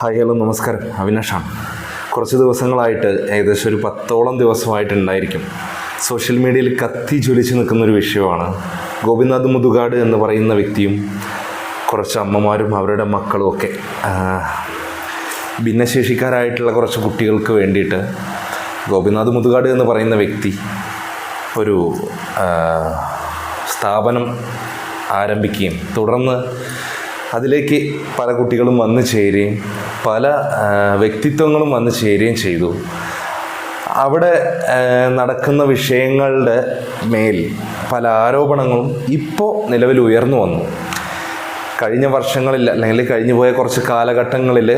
Hi hello നമസ്കാരം, അവിനാഷാണ്. കുറച്ച് ദിവസങ്ങളായിട്ട് ഏകദേശം ഒരു 10ഓളം ദിവസമായിട്ടുണ്ടായിരിക്കും സോഷ്യൽ മീഡിയയിൽ കത്തി ജ്വലിച്ച് നിൽക്കുന്നൊരു വിഷയമാണ് ഗോപിനാഥ് മുതുകാട് എന്ന് പറയുന്ന വ്യക്തിയും കുറച്ച് അമ്മമാരും അവരുടെ മക്കളും ഒക്കെ ഭിന്നശേഷിക്കാരായിട്ടുള്ള കുറച്ച് കുട്ടികൾക്ക് വേണ്ടിയിട്ട് ഗോപിനാഥ് മുതുകാട് എന്ന് പറയുന്ന വ്യക്തി ഒരു സ്ഥാപനം ആരംഭിക്കുകയും തുടർന്ന് അതിലേക്ക് പല കുട്ടികളും വന്നു ചേരുകയും പല വ്യക്തിത്വങ്ങളും വന്നു ചേരുകയും ചെയ്തു. അവിടെ നടക്കുന്ന വിഷയങ്ങളുടെ മേൽ പല ആരോപണങ്ങളും ഇപ്പോൾ നിലവിൽ ഉയർന്നു വന്നു. കഴിഞ്ഞ വർഷങ്ങളിൽ അല്ലെങ്കിൽ കഴിഞ്ഞു പോയ കുറച്ച് കാലഘട്ടങ്ങളിൽ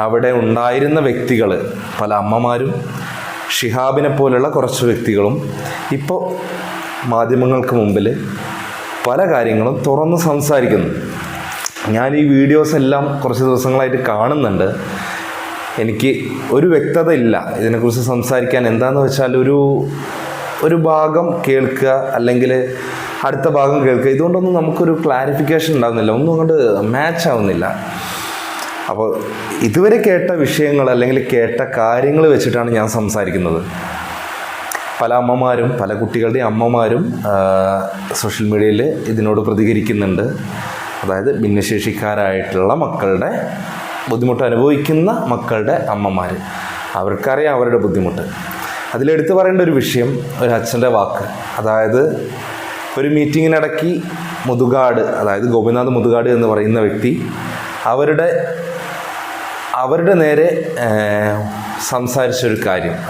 അവിടെ ഉണ്ടായിരുന്ന വ്യക്തികൾ, പല അമ്മമാരും ഷിഹാബിനെ പോലുള്ള കുറച്ച് വ്യക്തികളും ഇപ്പോൾ മാധ്യമങ്ങൾക്ക് മുമ്പിൽ പല കാര്യങ്ങളും തുറന്ന് സംസാരിക്കുന്നു. ഞാൻ ഈ വീഡിയോസ് എല്ലാം കുറച്ച് ദിവസങ്ങളായിട്ട് കാണുന്നുണ്ട്. എനിക്ക് ഒരു വ്യക്തത ഇല്ല ഇതിനെക്കുറിച്ച് സംസാരിക്കാൻ. എന്താണെന്ന് വെച്ചാൽ ഒരു ഭാഗം കേൾക്കുക അല്ലെങ്കിൽ അടുത്ത ഭാഗം കേൾക്കുക, ഇതുകൊണ്ടൊന്നും നമുക്കൊരു ക്ലാരിഫിക്കേഷൻ ഉണ്ടാകുന്നില്ല, ഒന്നും അങ്ങോട്ട് മാച്ച് ആവുന്നില്ല. അപ്പോൾ ഇതുവരെ കേട്ട വിഷയങ്ങൾ അല്ലെങ്കിൽ കേട്ട കാര്യങ്ങൾ വെച്ചിട്ടാണ് ഞാൻ സംസാരിക്കുന്നത്. പല അമ്മമാരും പല കുട്ടികളുടെ അമ്മമാരും സോഷ്യൽ മീഡിയയിൽ ഇതിനോട് പ്രതികരിക്കുന്നുണ്ട്. അതായത് ഭിന്നശേഷിക്കാരായിട്ടുള്ള മക്കളുടെ ബുദ്ധിമുട്ട് അനുഭവിക്കുന്ന മക്കളുടെ അമ്മമാർ, അവർക്കറിയാം അവരുടെ ബുദ്ധിമുട്ട്. അതിലെടുത്ത് പറയേണ്ട ഒരു വിഷയം ഒരു അച്ഛൻ്റെ വാക്ക്. അതായത് ഒരു മീറ്റിങ്ങിനിടയ്ക്ക് മുതുകാട്, അതായത് ഗോപിനാഥ് മുതുകാട് എന്ന് പറയുന്ന വ്യക്തി അവരുടെ നേരെ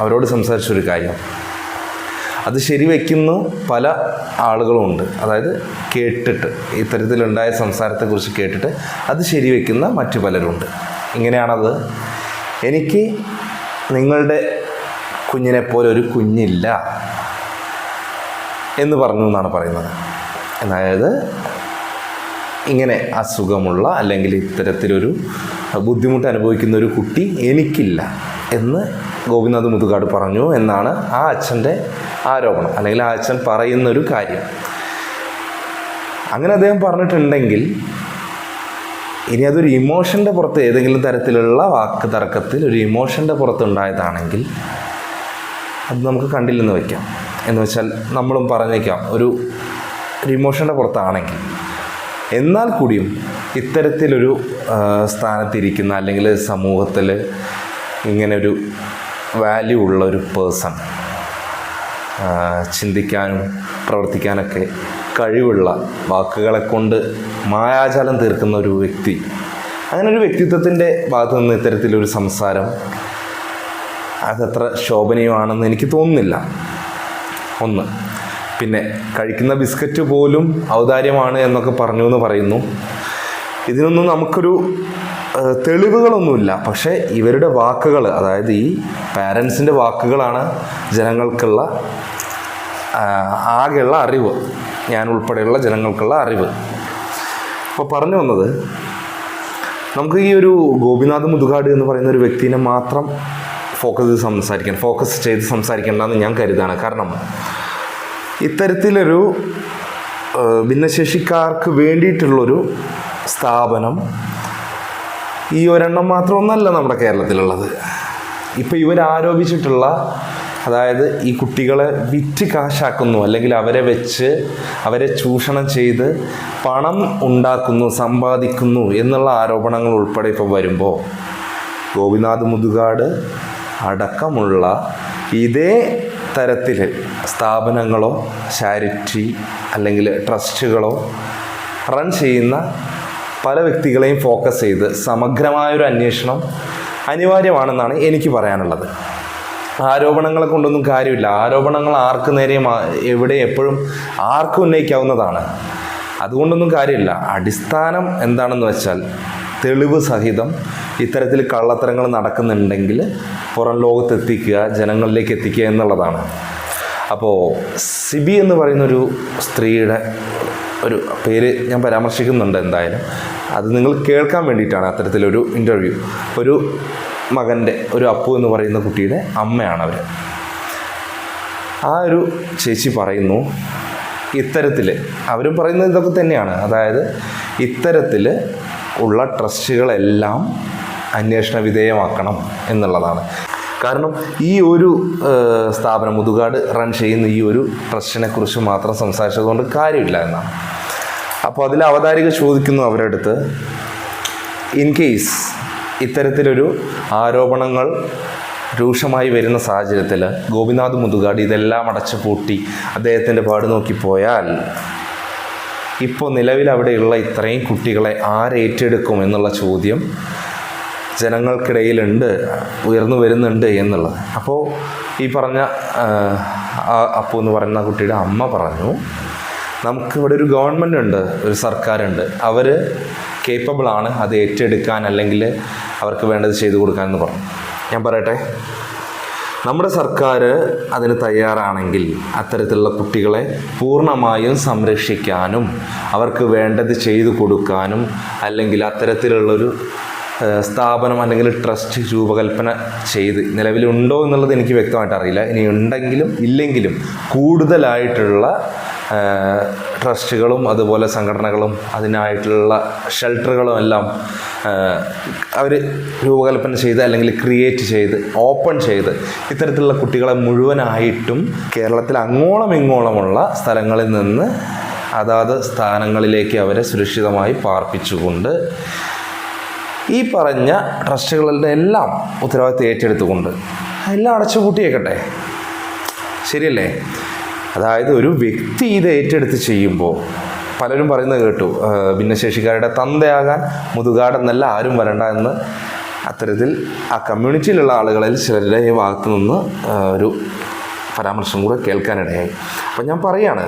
അവരോട് സംസാരിച്ചൊരു കാര്യം അത് ശരിവെക്കുന്നു പല ആളുകളുമുണ്ട്. അതായത് കേട്ടിട്ട് ഇത്തരത്തിലുണ്ടായ സംസാരത്തെക്കുറിച്ച് കേട്ടിട്ട് അത് ശരിവെക്കുന്ന മറ്റു പലരുമുണ്ട്. ഇങ്ങനെയാണത്: എനിക്ക് നിങ്ങളുടെ കുഞ്ഞിനെപ്പോലെ ഒരു കുഞ്ഞില്ല എന്ന് പറഞ്ഞു എന്നാണ് പറയുന്നത്. അതായത് ഇങ്ങനെ അസുഖമുള്ള അല്ലെങ്കിൽ ഇത്തരത്തിലൊരു ബുദ്ധിമുട്ട് അനുഭവിക്കുന്ന ഒരു കുട്ടി എനിക്കില്ല എന്ന് ഗോപിനാഥ് മുതുകാട് പറഞ്ഞു എന്നാണ് ആ അച്ഛൻ്റെ ആരോപണം, അല്ലെങ്കിൽ ആ അച്ഛൻ പറയുന്നൊരു കാര്യം. അങ്ങനെ അദ്ദേഹം പറഞ്ഞിട്ടുണ്ടെങ്കിൽ ഇനി അതൊരു ഇമോഷൻ്റെ പുറത്ത്, ഏതെങ്കിലും തരത്തിലുള്ള വാക്ക് തർക്കത്തിൽ ഒരു ഇമോഷൻ്റെ പുറത്തുണ്ടായതാണെങ്കിൽ അത് നമുക്ക് കണ്ടില്ലെന്ന് വയ്ക്കാം. എന്ന് വെച്ചാൽ നമ്മളും പറഞ്ഞേക്കാം ഒരു ഇമോഷൻ്റെ പുറത്താണെങ്കിൽ. എന്നാൽ കൂടിയും ഇത്തരത്തിലൊരു സ്ഥാനത്തിരിക്കുന്ന അല്ലെങ്കിൽ സമൂഹത്തിൽ ഇങ്ങനൊരു വാല്യൂ ഉള്ള ഒരു പേഴ്സൺ, ചിന്തിക്കാനും പ്രവർത്തിക്കാനൊക്കെ കഴിവുള്ള, വാക്കുകളെ കൊണ്ട് മായാജാലം തീർക്കുന്ന ഒരു വ്യക്തി, അങ്ങനെ ഒരു വ്യക്തിത്വത്തിൻ്റെ ഭാഗത്തു നിന്ന് ഇത്തരത്തിലൊരു സംസാരം അതത്ര ശോഭനീയമാണെന്ന് എനിക്ക് തോന്നുന്നില്ല. ഒന്ന്. പിന്നെ കഴിക്കുന്ന ബിസ്ക്കറ്റ് പോലും ഔദാര്യമാണ് എന്നൊക്കെ പറഞ്ഞു എന്ന് പറയുന്നു. ഇതിനൊന്നും നമുക്കൊരു തെളിവുകളൊന്നുമില്ല. പക്ഷേ ഇവരുടെ വാക്കുകൾ, അതായത് ഈ പാരൻസിൻ്റെ വാക്കുകളാണ് ജനങ്ങൾക്കുള്ള ആകെയുള്ള അറിവ്, ഞാൻ ഉൾപ്പെടെയുള്ള ജനങ്ങൾക്കുള്ള അറിവ്. അപ്പോൾ പറഞ്ഞു വന്നത്, നമുക്ക് ഈ ഒരു ഗോപിനാഥ് മുതുകാട് എന്ന് പറയുന്ന ഒരു വ്യക്തിനെ മാത്രം ഫോക്കസ് ചെയ്ത് സംസാരിക്കേണ്ടെന്ന് ഞാൻ കരുതാണ്. കാരണം ഇത്തരത്തിലൊരു ഭിന്നശേഷിക്കാർക്ക് വേണ്ടിയിട്ടുള്ളൊരു സ്ഥാപനം ഈ ഒരെണ്ണം മാത്രമൊന്നല്ല നമ്മുടെ കേരളത്തിലുള്ളത്. ഇപ്പോൾ ഇവരാരോപിച്ചിട്ടുള്ള, അതായത് ഈ കുട്ടികളെ വിറ്റ് കാശാക്കുന്നു അല്ലെങ്കിൽ അവരെ ചൂഷണം ചെയ്ത് പണം ഉണ്ടാക്കുന്നു, സമ്പാദിക്കുന്നു എന്നുള്ള ആരോപണങ്ങൾ ഉൾപ്പെടെ ഇപ്പോൾ വരുമ്പോൾ ഗോപിനാഥ് മുതുകാട് അടക്കമുള്ള ഇതേ തരത്തിൽ സ്ഥാപനങ്ങളോ ചാരിറ്റി അല്ലെങ്കിൽ ട്രസ്റ്റുകളോ റൺ ചെയ്യുന്ന പല വ്യക്തികളെയും ഫോക്കസ് ചെയ്ത് സമഗ്രമായൊരു അന്വേഷണം അനിവാര്യമാണെന്നാണ് എനിക്ക് പറയാനുള്ളത്. ആരോപണങ്ങളെ കൊണ്ടൊന്നും കാര്യമില്ല. ആരോപണങ്ങൾ ആർക്ക് നേരെയും എവിടെ എപ്പോഴും ആർക്കും ഉന്നയിക്കാവുന്നതാണ്. അതുകൊണ്ടൊന്നും കാര്യമില്ല. അടിസ്ഥാനം എന്താണെന്ന് വെച്ചാൽ തെളിവ് സഹിതം ഇത്തരത്തിൽ കള്ളത്തരങ്ങൾ നടക്കുന്നുണ്ടെങ്കിൽ പുറം ലോകത്തെത്തിക്കുക, ജനങ്ങളിലേക്ക് എത്തിക്കുക എന്നുള്ളതാണ്. അപ്പോൾ സിബി എന്ന് പറയുന്നൊരു സ്ത്രീയുടെ ഒരു പേര് ഞാൻ പരാമർശിക്കുന്നുണ്ട്. എന്തായാലും അത് നിങ്ങൾ കേൾക്കാൻ വേണ്ടിയിട്ടാണ് അത്തരത്തിലൊരു ഇൻ്റർവ്യൂ. ഒരു മകൻ്റെ, ഒരു അപ്പു എന്ന് പറയുന്ന കുട്ടിയുടെ അമ്മയാണ് അവർ. ആ ഒരു ചേച്ചി പറയുന്നു, ഇത്തരത്തിൽ അവരും പറയുന്നത് ഇതൊക്കെ തന്നെയാണ്. അതായത് ഇത്തരത്തിൽ ഉള്ള ട്രസ്റ്റുകളെല്ലാം അന്വേഷണ വിധേയമാക്കണം എന്നുള്ളതാണ്. കാരണം ഈ ഒരു സ്ഥാപനം മുതുകാട് റൺ ചെയ്യുന്ന ഈ ഒരു ട്രസ്റ്റിനെ കുറിച്ച് മാത്രം സംസാരിച്ചതുകൊണ്ട് കാര്യമില്ല എന്നാണ്. അപ്പോൾ അതിൽ അവതാരിക ചോദിക്കുന്നു അവരുടെ അടുത്ത്, ഇൻ കേസ് ഇത്തരത്തിലൊരു ആരോപണങ്ങൾ രൂക്ഷമായി വരുന്ന സാഹചര്യത്തിൽ ഗോപിനാഥ് മുതുകാട് ഇതെല്ലാം അടച്ചു പൂട്ടി അദ്ദേഹത്തിൻ്റെ പാട് നോക്കിപ്പോയാൽ ഇപ്പോൾ നിലവിൽ അവിടെയുള്ള ഇത്രയും കുട്ടികളെ ആരേറ്റെടുക്കും എന്നുള്ള ചോദ്യം ജനങ്ങൾക്കിടയിലുണ്ട്, ഉയർന്നു വരുന്നുണ്ട് എന്നുള്ളത്. അപ്പോൾ ഈ പറഞ്ഞ അപ്പു എന്ന് പറയുന്ന കുട്ടിയുടെ അമ്മ പറഞ്ഞു, നമുക്കിവിടെ ഒരു ഗവൺമെൻറ് ഉണ്ട്, ഒരു സർക്കാരുണ്ട്, അവർ കേപ്പബിളാണ് അത് ഏറ്റെടുക്കാൻ അല്ലെങ്കിൽ അവർക്ക് വേണ്ടത് ചെയ്തു കൊടുക്കാമെന്ന് പറഞ്ഞു. ഞാൻ പറയട്ടെ, നമ്മുടെ സർക്കാർ അതിന് തയ്യാറാണെങ്കിൽ അത്തരത്തിലുള്ള കുട്ടികളെ പൂർണ്ണമായും സംരക്ഷിക്കാനും അവർക്ക് വേണ്ടത് ചെയ്തു കൊടുക്കാനും അല്ലെങ്കിൽ അത്തരത്തിലുള്ളൊരു സ്ഥാപനം അല്ലെങ്കിൽ ട്രസ്റ്റ് രൂപകൽപ്പന ചെയ്ത് നിലവിലുണ്ടോ എന്നുള്ളത് എനിക്ക് വ്യക്തമായിട്ട് അറിയില്ല. ഇനി ഉണ്ടെങ്കിലും ഇല്ലെങ്കിലും കൂടുതലായിട്ടുള്ള ട്രസ്റ്റുകളും അതുപോലെ സംഘടനകളും അതിനായിട്ടുള്ള ഷെൽട്ടറുകളും എല്ലാം അവർ രൂപകൽപ്പന ചെയ്ത് അല്ലെങ്കിൽ ക്രിയേറ്റ് ചെയ്ത് ഓപ്പൺ ചെയ്ത് ഇത്തരത്തിലുള്ള കുട്ടികളെ മുഴുവനായിട്ടും കേരളത്തിൽ അങ്ങോളം ഇങ്ങോളമുള്ള സ്ഥലങ്ങളിൽ നിന്ന് അതാത് സ്ഥാനങ്ങളിലേക്ക് അവരെ സുരക്ഷിതമായി പാർപ്പിച്ചുകൊണ്ട് ഈ പറഞ്ഞ ട്രസ്റ്റുകളുടെ എല്ലാം ഉത്തരവാദിത്വം ഏറ്റെടുത്തുകൊണ്ട് എല്ലാം അടച്ചുപൂട്ടിയേക്കട്ടെ. ശരിയല്ലേ? അതായത് ഒരു വ്യക്തി ഇത് ഏറ്റെടുത്ത് ചെയ്യുമ്പോൾ പലരും പറയുന്നത് കേട്ടു, ഭിന്നശേഷിക്കാരുടെ തന്തയാകാൻ മുതുകാട് എന്നല്ല ആരും വരണ്ട എന്ന്. അത്തരത്തിൽ ആ കമ്മ്യൂണിറ്റിയിലുള്ള ആളുകളിൽ ചിലരുടെ ഭാഗത്തു നിന്ന് ഒരു പരാമർശം കൂടെ കേൾക്കാനിടയായി. അപ്പം ഞാൻ പറയാണ്,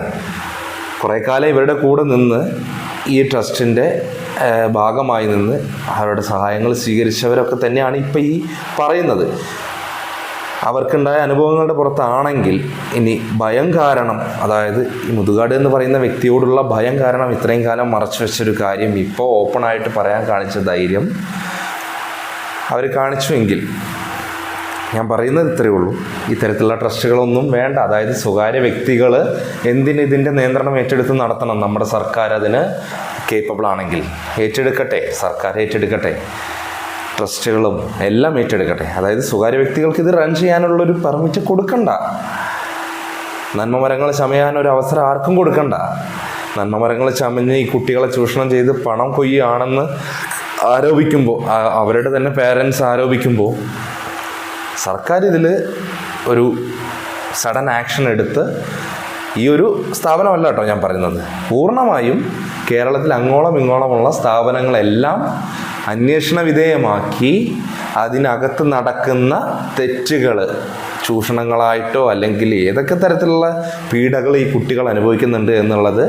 കുറേ കാലം ഇവരുടെ കൂടെ നിന്ന് ഈ ട്രസ്റ്റിൻ്റെ ഭാഗമായി നിന്ന് അവരുടെ സഹായങ്ങൾ സ്വീകരിച്ചവരൊക്കെ തന്നെയാണ് ഇപ്പം ഈ പറയുന്നത്. അവർക്കുണ്ടായ അനുഭവങ്ങളുടെ പുറത്താണെങ്കിൽ ഇനി ഭയം കാരണം, അതായത് ഈ മുതുകാട് എന്ന് പറയുന്ന വ്യക്തിയോടുള്ള ഭയം കാരണം ഇത്രയും കാലം മറച്ചു വെച്ചൊരു കാര്യം ഇപ്പോൾ ഓപ്പണായിട്ട് പറയാൻ കാണിച്ച ധൈര്യം അവർ കാണിച്ചുവെങ്കിൽ ഞാൻ പറയുന്നത് ഇത്രയേ ഉള്ളൂ, ഇത്തരത്തിലുള്ള ട്രസ്റ്റുകളൊന്നും വേണ്ട. അതായത് സ്വകാര്യ വ്യക്തികൾ എന്തിന് ഇതിൻ്റെ നിയന്ത്രണം ഏറ്റെടുത്ത് നടത്തണം? നമ്മുടെ സർക്കാർ അതിന് കേപ്പബിൾ ആണെങ്കിൽ ഏറ്റെടുക്കട്ടെ, സർക്കാർ ഏറ്റെടുക്കട്ടെ, ട്രസ്റ്റുകളും എല്ലാം ഏറ്റെടുക്കട്ടെ. അതായത് സ്വകാര്യ വ്യക്തികൾക്ക് ഇത് റൺ ചെയ്യാനുള്ളൊരു പെർമിറ്റ് കൊടുക്കണ്ട, നന്മമരങ്ങൾ ചമയാനൊരു അവസരം ആർക്കും കൊടുക്കണ്ട. നന്മമരങ്ങൾ ചമഞ്ഞ് ഈ കുട്ടികളെ ചൂഷണം ചെയ്ത് പണം കൊയ്യാണെന്ന് ആരോപിക്കുമ്പോൾ, അവരുടെ തന്നെ പേരൻസ് ആരോപിക്കുമ്പോൾ സർക്കാർ ഇതിൽ ഒരു സഡൻ ആക്ഷൻ എടുത്ത് ഈ ഒരു സ്ഥാപനമല്ല കേട്ടോ ഞാൻ പറയുന്നത്, പൂർണ്ണമായും കേരളത്തിൽ അങ്ങോളം ഇങ്ങോളമുള്ള സ്ഥാപനങ്ങളെല്ലാം അന്വേഷണ വിധേയമാക്കി അതിനകത്ത് നടക്കുന്ന തെറ്റുകൾ, ചൂഷണങ്ങളായിട്ടോ അല്ലെങ്കിൽ ഏതൊക്കെ തരത്തിലുള്ള പീഡകൾ ഈ കുട്ടികൾ അനുഭവിക്കുന്നുണ്ട് എന്നുള്ളത്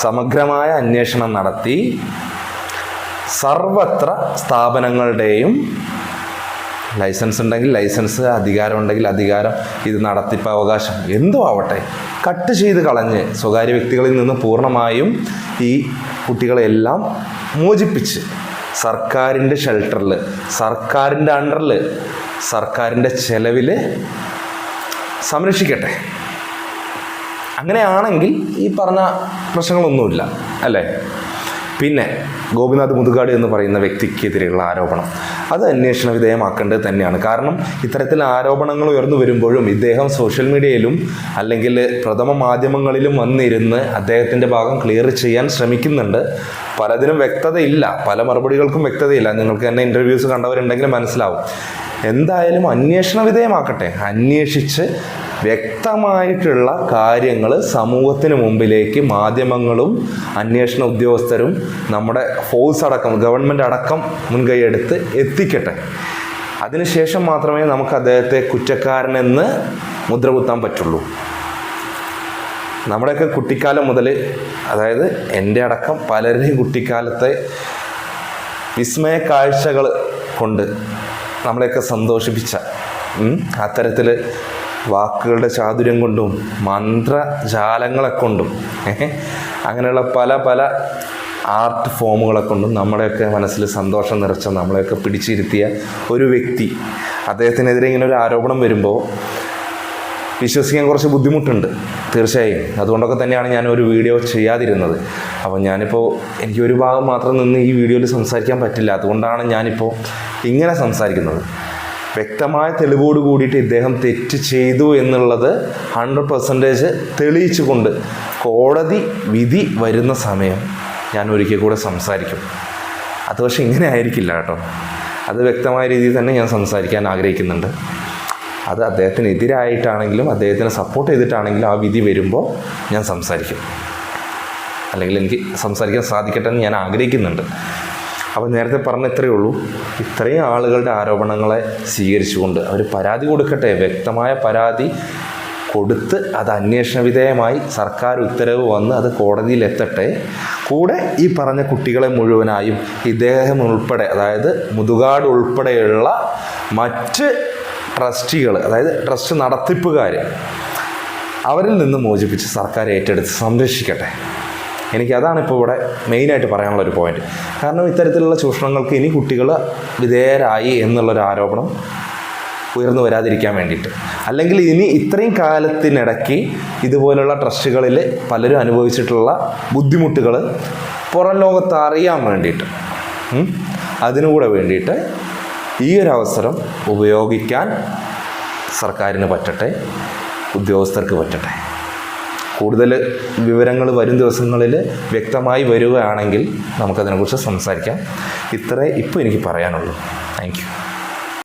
സമഗ്രമായ അന്വേഷണം നടത്തി സർവത്ര സ്ഥാപനങ്ങളുടെയും ലൈസൻസ് ഉണ്ടെങ്കിൽ ലൈസൻസ്, അധികാരം ഉണ്ടെങ്കിൽ അധികാരം, ഇത് നടത്തിപ്പ് അവകാശം എന്തോ ആവട്ടെ കട്ട് ചെയ്ത് കളഞ്ഞ് സ്വകാര്യ വ്യക്തികളിൽ നിന്ന് പൂർണ്ണമായും ഈ കുട്ടികളെല്ലാം മോചിപ്പിച്ച് സർക്കാരിൻ്റെ ഷെൽട്ടറിൽ, സർക്കാരിൻ്റെ അണ്ടറിൽ, സർക്കാരിൻ്റെ ചെലവിൽ സംരക്ഷിക്കട്ടെ. അങ്ങനെയാണെങ്കിൽ ഈ പറഞ്ഞ പ്രശ്നങ്ങളൊന്നുമില്ല അല്ലേ? പിന്നെ ഗോപിനാഥ് മുതുകാട് എന്ന് പറയുന്ന വ്യക്തിക്കെതിരെയുള്ള ആരോപണം അത് അന്വേഷണ വിധേയമാക്കേണ്ടത് തന്നെയാണ്. കാരണം ഇത്തരത്തിൽ ആരോപണങ്ങൾ ഉയർന്നു വരുമ്പോഴും ഇദ്ദേഹം സോഷ്യൽ മീഡിയയിലും അല്ലെങ്കിൽ പ്രഥമ മാധ്യമങ്ങളിലും വന്നിരുന്ന് അദ്ദേഹത്തിൻ്റെ ഭാഗം ക്ലിയർ ചെയ്യാൻ ശ്രമിക്കുന്നുണ്ട്. പലതിനും വ്യക്തതയില്ല, പല മറുപടികൾക്കും വ്യക്തതയില്ല. നിങ്ങൾക്ക് തന്നെ ഇൻ്റർവ്യൂസ് കണ്ടവരുണ്ടെങ്കിൽ മനസ്സിലാവും. എന്തായാലും അന്വേഷണ വിധേയമാക്കട്ടെ. അന്വേഷിച്ച് വ്യക്തമായിട്ടുള്ള കാര്യങ്ങൾ സമൂഹത്തിന് മുമ്പിലേക്ക് മാധ്യമങ്ങളും അന്വേഷണ ഉദ്യോഗസ്ഥരും നമ്മുടെ ഫോഴ്സ് അടക്കം ഗവൺമെൻറ് അടക്കം മുൻകൈയെടുത്ത് എത്തിക്കട്ടെ. അതിനുശേഷം മാത്രമേ നമുക്ക് അദ്ദേഹത്തെ കുറ്റക്കാരനെന്ന് മുദ്ര കുത്താൻ പറ്റുള്ളൂ. നമ്മുടെയൊക്കെ കുട്ടിക്കാലം മുതൽ, അതായത് എൻ്റെ അടക്കം പലരുടെയും കുട്ടിക്കാലത്തെ വിസ്മയ കാഴ്ചകൾ കൊണ്ട് നമ്മളെയൊക്കെ സന്തോഷിപ്പിച്ച അത്തരത്തിൽ വാക്കുകളുടെ ചാതുര്യം കൊണ്ടും മന്ത്രജാലങ്ങളെ കൊണ്ടും അങ്ങനെയുള്ള പല പല ആർട്ട് ഫോമുകളെ കൊണ്ടും നമ്മുടെയൊക്കെ മനസ്സിൽ സന്തോഷം നിറച്ച, നമ്മളെയൊക്കെ പിടിച്ചിരുത്തിയ ഒരു വ്യക്തി, അദ്ദേഹത്തിനെതിരെ ഇങ്ങനെ ഒരു ആരോപണം വരുമ്പോൾ വിശ്വസിക്കാൻ കുറച്ച് ബുദ്ധിമുട്ടുണ്ട് തീർച്ചയായും. അതുകൊണ്ടൊക്കെ തന്നെയാണ് ഞാൻ ഒരു വീഡിയോ ചെയ്യാതിരുന്നത്. അപ്പോൾ ഞാനിപ്പോൾ എനിക്ക് ഒരു ഭാഗം മാത്രം നിന്ന് ഈ വീഡിയോയിൽ സംസാരിക്കാൻ പറ്റില്ല. അതുകൊണ്ടാണ് ഞാനിപ്പോൾ ഇങ്ങനെ സംസാരിക്കുന്നത്. വ്യക്തമായ തെളിവോട് കൂടിയിട്ട് ഇദ്ദേഹം തെറ്റ് ചെയ്തു എന്നുള്ളത് 100% തെളിയിച്ചുകൊണ്ട് കോടതി വിധി വരുന്ന സമയം ഞാൻ ഒരിക്കൽ കൂടെ സംസാരിക്കും. അത് പക്ഷേ ഇങ്ങനെ ആയിരിക്കില്ല കേട്ടോ. അത് വ്യക്തമായ രീതിയിൽ തന്നെ ഞാൻ സംസാരിക്കാൻ ആഗ്രഹിക്കുന്നുണ്ട്. അത് അദ്ദേഹത്തിനെതിരായിട്ടാണെങ്കിലും അദ്ദേഹത്തിനെ സപ്പോർട്ട് ചെയ്തിട്ടാണെങ്കിലും ആ വിധി വരുമ്പോൾ ഞാൻ സംസാരിക്കും. അല്ലെങ്കിൽ എനിക്ക് സംസാരിക്കാൻ സാധിക്കട്ടെ എന്ന് ഞാൻ ആഗ്രഹിക്കുന്നുണ്ട്. അപ്പോൾ നേരത്തെ പറഞ്ഞ ഇത്രയേ ഉള്ളൂ. ഇത്രയും ആളുകളുടെ ആരോപണങ്ങളെ സ്വീകരിച്ചുകൊണ്ട് അവർ പരാതി കൊടുക്കട്ടെ, വ്യക്തമായ പരാതി കൊടുത്ത് അത് അന്വേഷണ വിധേയമായി സർക്കാർ ഉത്തരവ് വന്ന് അത് കോടതിയിലെത്തട്ടെ. കൂടെ ഈ പറഞ്ഞ കുട്ടികളെ മുഴുവനായും ഇദ്ദേഹം ഉൾപ്പെടെ, അതായത് മുതുകാട് ഉൾപ്പെടെയുള്ള മറ്റ് ട്രസ്റ്റികൾ, അതായത് ട്രസ്റ്റ് നടത്തിപ്പുകാർ, അവരിൽ നിന്ന് മോചിപ്പിച്ച് സർക്കാർ ഏറ്റെടുത്ത് സംരക്ഷിക്കട്ടെ. എനിക്കതാണ് ഇപ്പോൾ ഇവിടെ മെയിനായിട്ട് പറയാനുള്ള ഒരു പോയിന്റ്. കാരണം ഇത്തരത്തിലുള്ള ചൂഷണങ്ങൾക്ക് ഇനി കുട്ടികൾ വിധേയരായി എന്നുള്ളൊരു ആരോപണം ഉയർന്നു വരാതിരിക്കാൻ വേണ്ടിയിട്ട്, അല്ലെങ്കിൽ ഇനി ഇത്രയും കാലത്തിനിടയ്ക്ക് ഇതുപോലുള്ള ട്രസ്റ്റുകളിൽ പലരും അനുഭവിച്ചിട്ടുള്ള ബുദ്ധിമുട്ടുകൾ പുറം ലോകത്ത് അറിയാൻ വേണ്ടിയിട്ട്, അതിനുകൂടെ വേണ്ടിയിട്ട് ഈ ഒരു അവസരം ഉപയോഗിക്കാൻ സർക്കാരിന് പറ്റട്ടെ, ഉദ്യോഗസ്ഥർക്ക് പറ്റട്ടെ. കൂടുതൽ വിവരങ്ങൾ വരും ദിവസങ്ങളിൽ വ്യക്തമായി വരികയാണെങ്കിൽ നമുക്കതിനെക്കുറിച്ച് സംസാരിക്കാം. ഇത്രേ ഇപ്പോൾ എനിക്ക് പറയാനുള്ളൂ. Thank you.